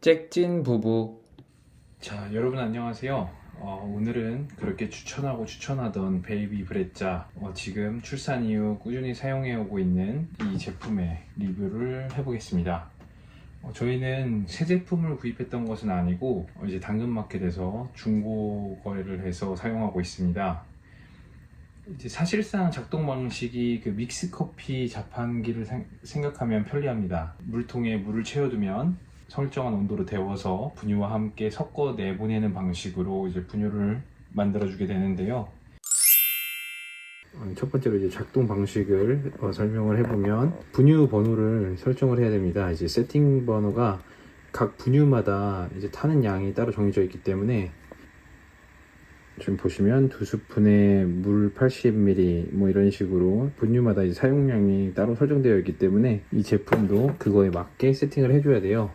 잭진 부부. 자, 여러분 안녕하세요. 오늘은 그렇게 추천하던 베이비 브레자, 지금 출산 이후 꾸준히 사용해 오고 있는 이 제품의 리뷰를 해보겠습니다. 저희는 새 제품을 구입했던 것은 아니고 이제 당근마켓에서 중고 거래를 해서 사용하고 있습니다. 이제 사실상 작동 방식이 그 믹스커피 자판기를 생각하면 편리합니다. 물통에 물을 채워두면 설정한 온도로 데워서 분유와 함께 섞어 내보내는 방식으로 이제 분유를 만들어주게 되는데요. 첫 번째로 이제 작동 방식을 설명을 해보면, 분유 번호를 설정을 해야 됩니다. 이제 세팅 번호가 각 분유마다 이제 타는 양이 따로 정해져 있기 때문에, 지금 보시면 2스푼에 물 80ml 뭐 이런 식으로 분유마다 이제 사용량이 따로 설정되어 있기 때문에 이 제품도 그거에 맞게 세팅을 해줘야 돼요.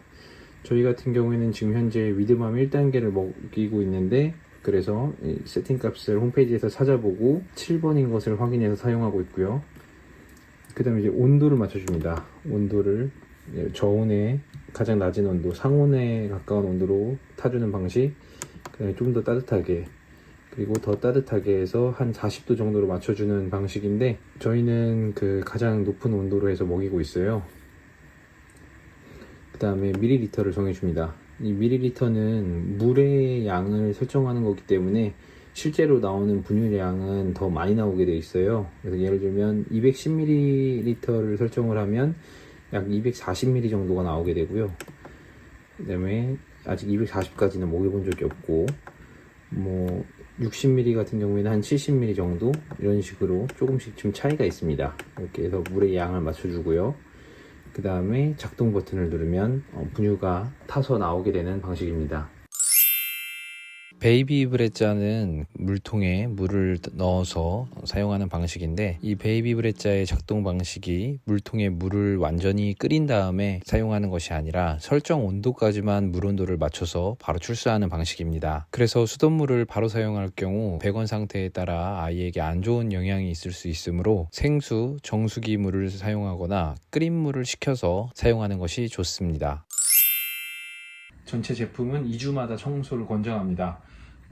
저희 같은 경우에는 지금 현재 위드맘 1단계를 먹이고 있는데, 그래서 세팅 값을 홈페이지에서 찾아보고 7번인 것을 확인해서 사용하고 있고요. 그 다음에 이제 온도를 맞춰줍니다. 온도를 저온에 가장 낮은 온도, 상온에 가까운 온도로 타주는 방식, 좀 더 따뜻하게, 그리고 더 따뜻하게 해서 한 40도 정도로 맞춰주는 방식인데, 저희는 그 가장 높은 온도로 해서 먹이고 있어요. 그 다음에 밀리리터를 정해줍니다. 이 밀리리터는 물의 양을 설정하는 거기 때문에 실제로 나오는 분유의 양은 더 많이 나오게 되어 있어요. 그래서 예를 들면 210ml를 설정을 하면 약 240ml 정도가 나오게 되고요. 그 다음에 아직 240까지는 먹여본 적이 없고, 뭐 60ml 같은 경우에는 한 70ml 정도, 이런 식으로 조금씩 좀 차이가 있습니다. 이렇게 해서 물의 양을 맞춰주고요. 그 다음에 작동 버튼을 누르면 분유가 타서 나오게 되는 방식입니다. 베이비 브레자는 물통에 물을 넣어서 사용하는 방식인데, 이 베이비 브레자의 작동 방식이 물통에 물을 완전히 끓인 다음에 사용하는 것이 아니라 설정 온도까지만 물 온도를 맞춰서 바로 출수하는 방식입니다. 그래서 수돗물을 바로 사용할 경우 배건 상태에 따라 아이에게 안 좋은 영향이 있을 수 있으므로 생수, 정수기 물을 사용하거나 끓인 물을 식혀서 사용하는 것이 좋습니다. 전체 제품은 2주마다 청소를 권장합니다.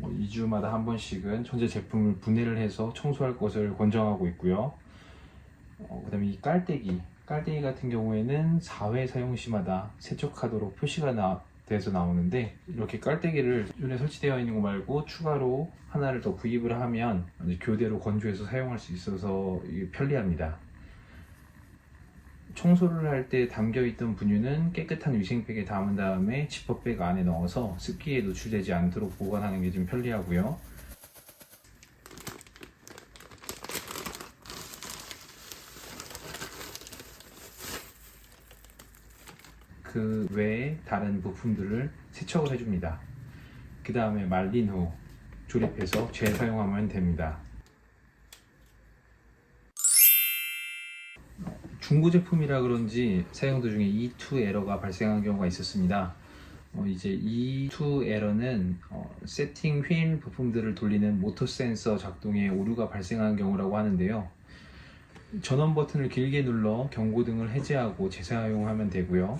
2주마다 한 번씩은 전체 제품을 분해를 해서 청소할 것을 권장하고 있고요. 그 다음에 이 깔때기 같은 경우에는 4회 사용 시마다 세척하도록 표시가 돼서 나오는데, 이렇게 깔때기를 기존에 설치되어 있는 거 말고 추가로 하나를 더 구입을 하면 이제 교대로 건조해서 사용할 수 있어서 이게 편리합니다. 청소를 할 때 담겨있던 분유는 깨끗한 위생팩에 담은 다음에 지퍼백 안에 넣어서 습기에 노출되지 않도록 보관하는 게 좀 편리하고요. 그 외에 다른 부품들을 세척을 해줍니다. 그 다음에 말린 후 조립해서 재사용하면 됩니다. 중고 제품이라 그런지 사용 도중에 E2 에러가 발생한 경우가 있었습니다. 이제 E2 에러는 세팅 휠 부품들을 돌리는 모터 센서 작동에 오류가 발생한 경우라고 하는데요. 전원 버튼을 길게 눌러 경고등을 해제하고 재사용하면 되고요.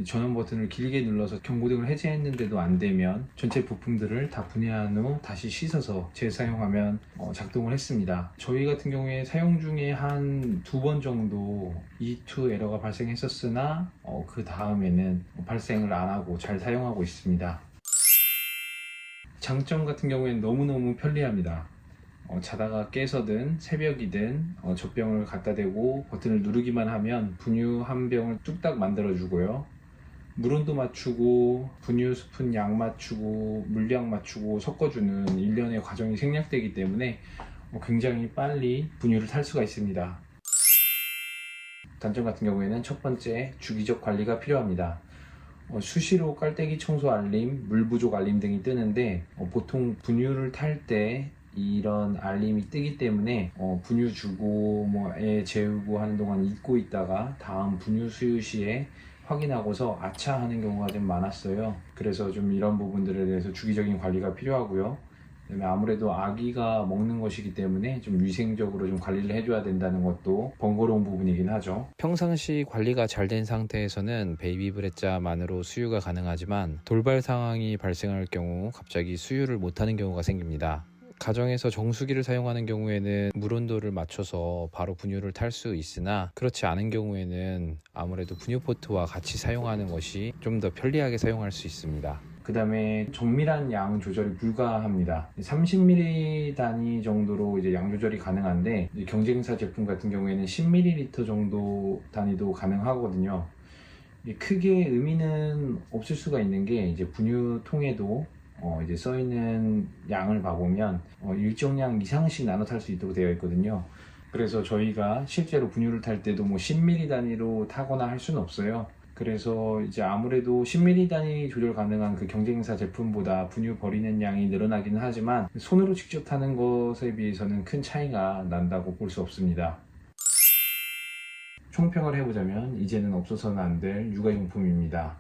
전원 버튼을 길게 눌러서 경고등을 해제했는데도 안 되면 전체 부품들을 다 분해한 후 다시 씻어서 재사용하면 작동을 했습니다. 저희 같은 경우에 사용 중에 한 2번 정도 E2 에러가 발생했었으나 그 다음에는 발생을 안 하고 잘 사용하고 있습니다. 장점 같은 경우에는 너무너무 편리합니다. 자다가 깨서든 새벽이든 젖병을 갖다 대고 버튼을 누르기만 하면 분유 한 병을 뚝딱 만들어 주고요. 물온도 맞추고 분유 스푼 양 맞추고 물량 맞추고 섞어주는 일련의 과정이 생략되기 때문에 굉장히 빨리 분유를 탈 수가 있습니다. 단점 같은 경우에는 첫 번째, 주기적 관리가 필요합니다. 수시로 깔때기 청소 알림, 물 부족 알림 등이 뜨는데, 보통 분유를 탈 때 이런 알림이 뜨기 때문에 분유 주고 애 재우고 하는 동안 잊고 있다가 다음 분유 수유 시에 확인하고서 아차하는 경우가 좀 많았어요. 그래서 좀 이런 부분들에 대해서 주기적인 관리가 필요하고요. 그다음에 아무래도 아기가 먹는 것이기 때문에 좀 위생적으로 좀 관리를 해줘야 된다는 것도 번거로운 부분이긴 하죠. 평상시 관리가 잘 된 상태에서는 베이비 브레자만으로 수유가 가능하지만 돌발 상황이 발생할 경우 갑자기 수유를 못하는 경우가 생깁니다. 가정에서 정수기를 사용하는 경우에는 물 온도를 맞춰서 바로 분유를 탈 수 있으나 그렇지 않은 경우에는 아무래도 분유포트와 같이 사용하는 것이 좀 더 편리하게 사용할 수 있습니다. 그 다음에 정밀한 양 조절이 불가합니다. 30ml 단위 정도로 이제 양 조절이 가능한데 경쟁사 제품 같은 경우에는 10ml 정도 단위도 가능하거든요. 크게 의미는 없을 수가 있는 게 이제 분유통에도 이제 써 있는 양을 봐보면 일정량 이상씩 나눠 탈 수 있도록 되어 있거든요. 그래서 저희가 실제로 분유를 탈 때도 뭐 10ml 단위로 타거나 할 수는 없어요. 그래서 이제 아무래도 10ml 단위 조절 가능한 그 경쟁사 제품보다 분유 버리는 양이 늘어나기는 하지만 손으로 직접 타는 것에 비해서는 큰 차이가 난다고 볼 수 없습니다. 총평을 해보자면 이제는 없어서는 안 될 육아용품입니다.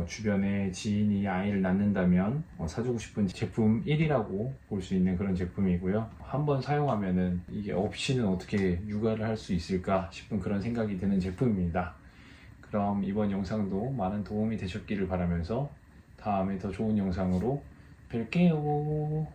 주변에 지인이 아이를 낳는다면 사주고 싶은 제품 1위라고 볼 수 있는 그런 제품이고요. 한번 사용하면은 이게 없이는 어떻게 육아를 할 수 있을까 싶은 그런 생각이 드는 제품입니다. 그럼 이번 영상도 많은 도움이 되셨기를 바라면서 다음에 더 좋은 영상으로 뵐게요.